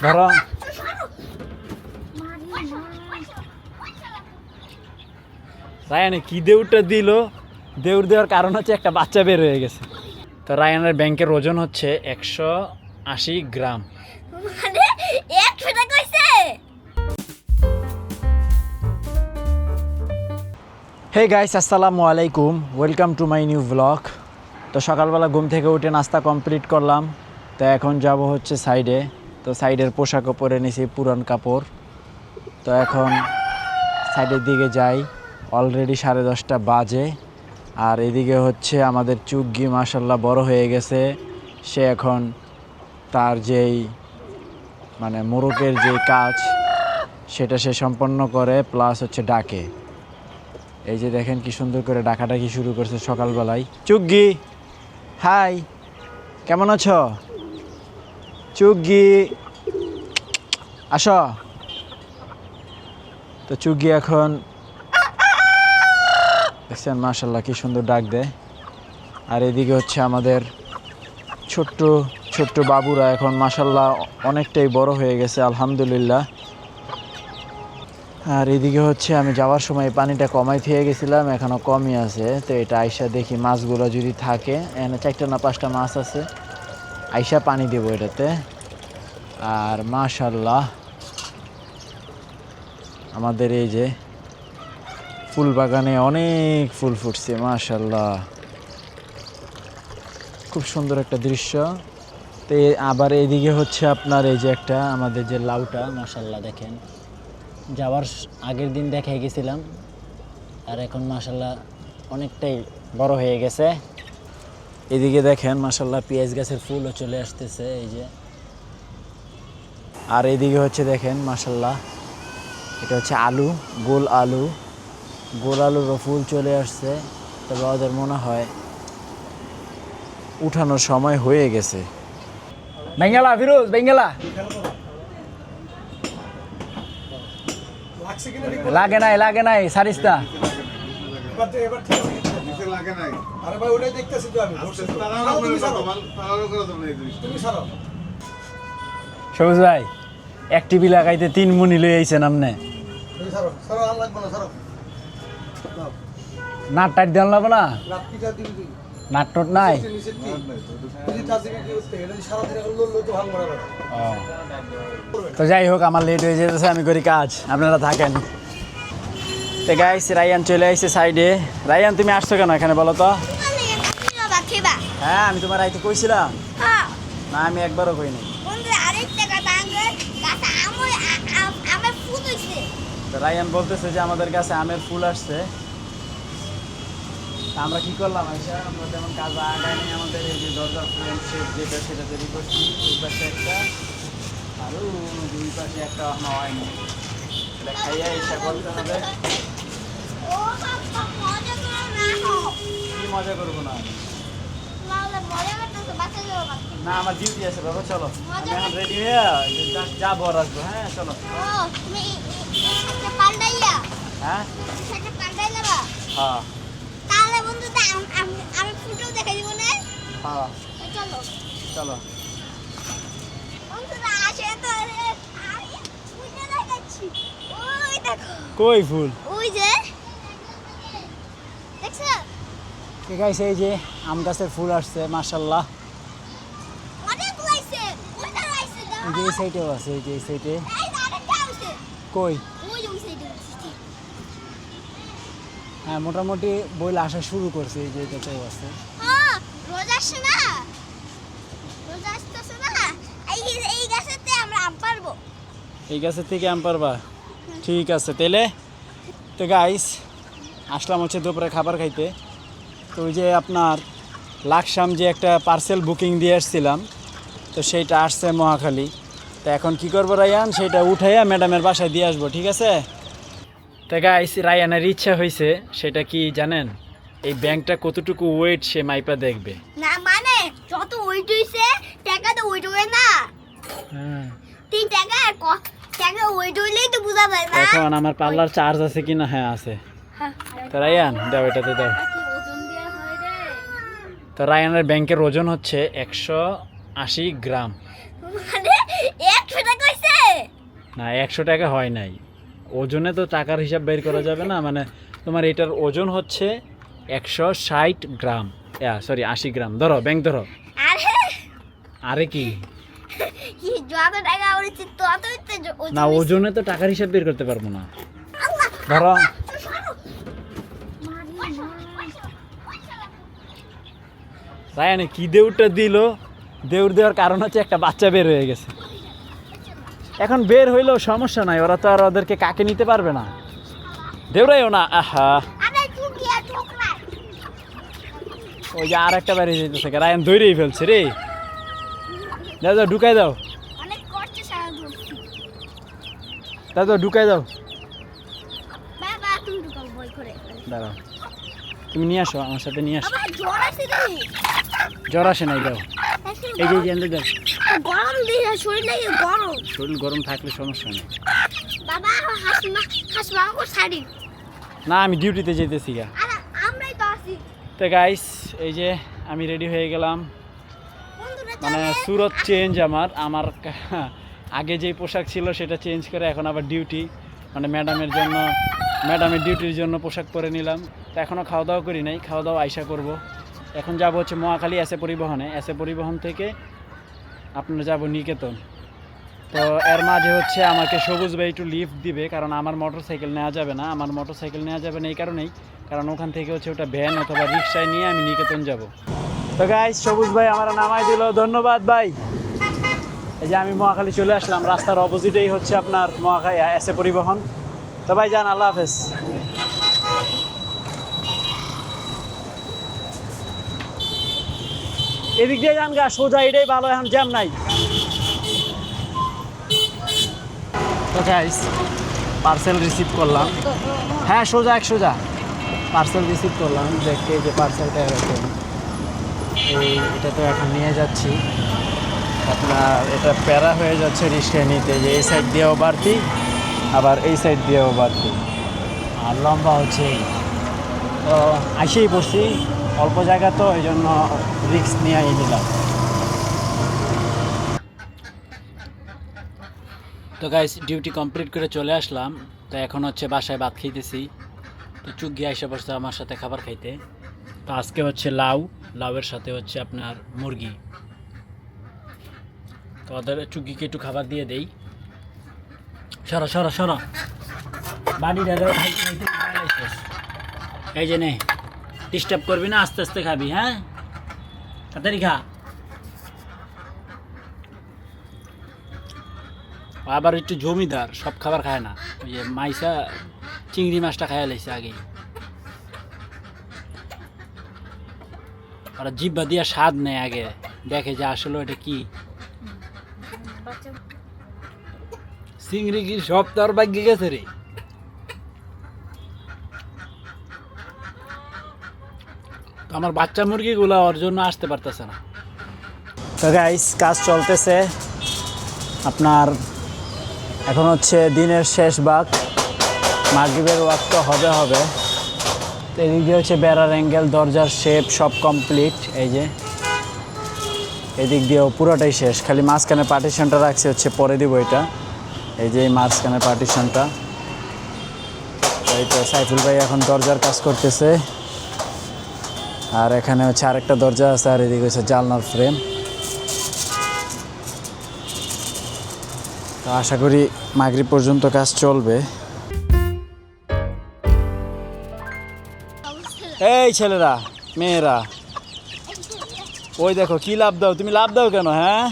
ধরো রায়ানে কি দেউরটা দিল, দেউর দেওয়ার কারণ হচ্ছে একটা বাচ্চা বের হয়ে গেছে। তো রায়ানের ব্যাংকের ওজন হচ্ছে 180 গ্রাম। হে গাইস, আসসালামু আলাইকুম, welcome to my new blog. তো সকালবেলা ঘুম থেকে উঠে নাস্তা কমপ্লিট করলাম। তো এখন যাব হচ্ছে সাইডে। তো সাইডের পোশাকও পরে নিছি, পুরান কাপড়। তো এখন সাইডের দিকে যাই। অলরেডি 10:30 বাজে। আর এদিকে হচ্ছে আমাদের চুগ্গি মাশাল্লাহ বড় হয়ে গেছে। সে এখন তার যেই মানে মোরগের যে কাজ সেটা সে সম্পন্ন করে, প্লাস হচ্ছে ডাকে। এই যে দেখেন কি সুন্দর করে ডাকাডাকি শুরু করছে সকালবেলায়। চুগ্গি, হাই, কেমন আছো? চুগ্গি আসো। তো চুগ্গি এখন দেখছেন মাশাল্লাহ কি সুন্দর ডাক দেয়। আর এদিকে হচ্ছে আমাদের ছোট্ট ছোট্ট বাবুরা এখন মাশাল্লাহ অনেকটাই বড় হয়ে গেছে আলহামদুলিল্লাহ। আর এদিকে হচ্ছে আমি যাওয়ার সময় পানিটা কমাই থেকে গেছিলাম, এখনও কমই আছে। তো এটা আইসা দেখি মাছগুলো যদি থাকে, এখানে 4টা না 5টা মাছ আছে, আইসা পানি দেবো এটাতে। আর মাশাল্লাহ আমাদের এই যে ফুল বাগানে অনেক ফুল ফুটছে মাশাল্লাহ, খুব সুন্দর একটা দৃশ্য। তো আবার এইদিকে হচ্ছে আপনার এই যে একটা আমাদের যে লাউটা মাশাল্লাহ দেখেন, যাওয়ার আগের দিন দেখাই গেছিলাম, আর এখন মাশাল্লাহ অনেকটাই বড় হয়ে গেছে। এদিকে দেখেন মাশাল্লাহ পেঁয়াজ গাছের ফুলও চলে আসতেছে এই যে। আর এদিকে হচ্ছে দেখেন মাশাল্লাহ এটা হচ্ছে আলু, গোল আলুরও ফুল চলে আসছে। তবে ওদের মনে হয় উঠানোর সময় হয়ে গেছে। বেঙ্গালা ফিরোজ, বেঙ্গালা লাগে নাই সারিস্তা। সবুজ ভাই, এক টিভি লাগাইতে 3 মুনি লই আইছেন আমনে। নাট টাইট দেন লাগবো না, নাট টোট নাই। তো যাই হোক, আমার লেট হয়ে যেতেছে, আমি করি কাজ, আপনারা থাকেন। তো গাইস, রায়ান চলে আসছে সাইডে। রায়ান তুমি আসছো কেন এখানে বলো তো? হ্যাঁ, আমি তোমার আইতে কইছিলাম না, আমি একবারও কইনি। তো রায়ান বলতেছে যে আমাদের কাছে আমের ফুল আসছে। আমরা কি করলাম আইসা, আমরা তেমন কাজ আগায় নেই। আমাদের এই যে দরজার ফ্রেম শেপ যেটা সেটা তৈরি করছি, ওই পাশে একটা আর দুই পাশে একটা হয়নি। এটা খাইয়া ইচ্ছা করতে হবে। কি মজা করবো না? না, আমার ডিউটি আছে বাবা, চলো আমি এখন রেডি হয়ে যাবো আর আসবো। হ্যাঁ চলো। হ্যাঁ হ্যাঁ চলো। কই ফুল? ঠিক আছে, এই যে আম গাছের ফুল আসছে মাশাল্লাহ। এই যে এই সাইডেও আছে, এই যে এই সাইডে। কই? হ্যাঁ, মোটামুটি বইলে আসা শুরু করছে। এই যে এটাতেও আছে। এই গাছের থেকে আম পারবা? ঠিক আছে তাইলে। তো গাইস, আসলাম হচ্ছে দুপুরে খাবার খাইতে। তো ওই যে আপনার লাকসাম যে একটা পার্সেল বুকিং দিয়ে আসছিলাম, তো সেইটা আসছে মহাখালী। তো এখন কি করবো রায়ান, সেটা উঠাইয়া ম্যাডামের বাসায় দিয়ে আসবো, ঠিক আছে? তো গাইস, রায়ানের ইচ্ছা হয়েছে, সেটা কি জানেন? এই ব্যাংকটা কতটুকু ওয়েট সে মাইপা দেখবে। না মানে যত ওয়েট হইছে টাকা তো ওয়েট হয় না। হ্যাঁ, 3 টাকা টাকা ওয়েট হইলেই তো বুঝা যায় না। এখন আমার পার্লার চার্জ আছে কিনা? হ্যাঁ আছে। তো রায়ান দাও, এটাতে দাও। তো রায়ানের ব্যাংকের ওজন হচ্ছে 180 গ্রাম। মানে 100 টাকা না 100 টাকা হয় নাই, ওজনে তো টাকার হিসাব বের করা যাবে না। মানে তোমার এটার ওজন হচ্ছে 160 গ্রাম, সরি 80 গ্রাম। ধরো ব্যাংক ধরো। আরে আরে কি কি যত টাকা উঠেছে ততই তো ওজন না, বেশি। ওজনে তো টাকার হিসাব বের করতে পারবো না। ধরো রায়ানে কি দেউরটা দিল, দেউর দেওয়ার কারণ হচ্ছে একটা বাচ্চা বের হয়ে গেছে। এখন বের হইলেও সমস্যা নাই, ওরা তো আর ওদেরকে কাকে নিতে পারবে না। দেউরাইও না, আহা আরে চুকিয়া ঠোকরা ওই যে আর একটা বাইরে যেতেছে, রায়ান ধরেই ফেলছে রে। দাও দাও ঢুকাই দাও, অনেক কষ্টে সারা ধরছি দাও দাও ঢুকাই দাও। বাবা তুমি ঢুকাও ভয় করে দাঁড়াও, তুমি নিয়ে আসো, আমার সাথে নিয়ে আসো। বাবা জ্বর আছে রে জ্বর আসে নাই, দাও এই যে এনে দাও। গরম দিয়ে শরীর লাগে গরম শরীর গরম থাকলে সমস্যা নেই। বাবা হাসমা করে শাড়ি না আমি ডিউটিতে যেতেছি গা। আরে আমরাই তো আছি তো গাইস এই যে আমি রেডি হয়ে গেলাম। বন্ধুরা মানে সুরত চেঞ্জ আমার আগে যেই পোশাক ছিল সেটা চেঞ্জ করে এখন আবার ডিউটি, মানে ম্যাডামের ডিউটির জন্য পোশাক পরে নিলাম। তো এখনও খাওয়া দাওয়া করি নাই, খাওয়া দাওয়া আইসা করব। এখন যাব হচ্ছে মহাখালী এসে পরিবহনে, এসে পরিবহন থেকে আপনারা যাব নিকেতন। তো এর মাঝে হচ্ছে আমাকে সবুজ ভাই একটু লিফট দিবে, কারণ আমার মোটর সাইকেল নেওয়া যাবে না। আমার মোটর সাইকেল নেওয়া যাবে না এই কারণেই, কারণ ওখান থেকে হচ্ছে ওটা ভ্যান অথবা রিক্সায় নিয়ে আমি নিকেতন যাব। তো গাইস সবুজ ভাই আমার নামাই দিল, ধন্যবাদ ভাই। এই যে আমি মহাখালী চলে আসলাম, রাস্তার অপোজিটেই হচ্ছে আপনার মহাখালী এসে পরিবহন। তো ভাই যান, আল্লাহ হাফেজ। এদিক দিয়ে যান গা, সোজা এটাই ভালো, এখন জ্যাম নাই। তো গাইস পার্সেল রিসিভ করলাম, হ্যাঁ সোজা সোজা পার্সেল রিসিভ করলাম। দেখতে যে পার্সেলটা এরকম, এটা তো এখন নিয়ে যাচ্ছি। আপনার এটা প্যারা হয়ে যাচ্ছে রিক্সায় নিতে, যে এই সাইড দিয়েও বাড়তি আবার এই সাইড দিয়েও বাড়তি, আর লম্বা হচ্ছে এই। তো আসেই পড়ছি, অল্প জায়গা তো এই জন্য রিক্স নিয়ে নিলাম। তো গাইস ডিউটি কমপ্লিট করে চলে আসলাম। তো এখন হচ্ছে বাসায় ভাত খাইতেছি। তো চুগি আইসা পড়ছে আমার সাথে খাবার খাইতে। তো আজকে হচ্ছে লাউয়ের সাথে হচ্ছে আপনার মুরগি। তো ওদের চুগিকে একটু খাবার দিয়ে দেই। সরা সরা সরা বাড়িটা এই যে নে, ডিস্টার্ব করবি না, আস্তে আস্তে খাবি, হ্যাঁ তাড়াতাড়ি খা। আবার একটু জমিদার, সব খাবার খায় না। ওই যে মাইসা চিংড়ি মাছটা খাইয়া লাইছে আগে, ওরা জিব্বা দিয়া স্বাদ নেয় আগে, দেখে যে আসলে এটা কি চিংড়ি। কি সব তোর ভাগ্যে গেছে রে। তো আমার বাচ্চা মুরগিগুলো ওর জন্য আসতে পারতেছে না। তো গাইস কাজ চলতেছে আপনার, এখন হচ্ছে দিনের শেষ ভাগ, মাগরিবের ওয়াক্ত হবে। তো এদিক দিয়ে হচ্ছে বেড়ার অ্যাঙ্গেল, দরজার শেপ সব কমপ্লিট। এই যে এদিক দিয়েও পুরোটাই শেষ, খালি মাঝখানে পার্টিশনটা রাখছি হচ্ছে পরে দিব এটা। এই যে এই মাঝখানে পার্টিশনটা, এই তো সাইফুল ভাই এখন দরজার কাজ করতেছে। আর এখানে হচ্ছে আরেকটা দরজা আছে, আর এদিকে হচ্ছে জানলার ফ্রেম। তো আশা করি মাগরিব পর্যন্ত কাজ চলবে। এই ছেলেরা মেয়েরা, ওই দেখো কি লাভ দাও, তুমি লাভ দাও কেন? হ্যাঁ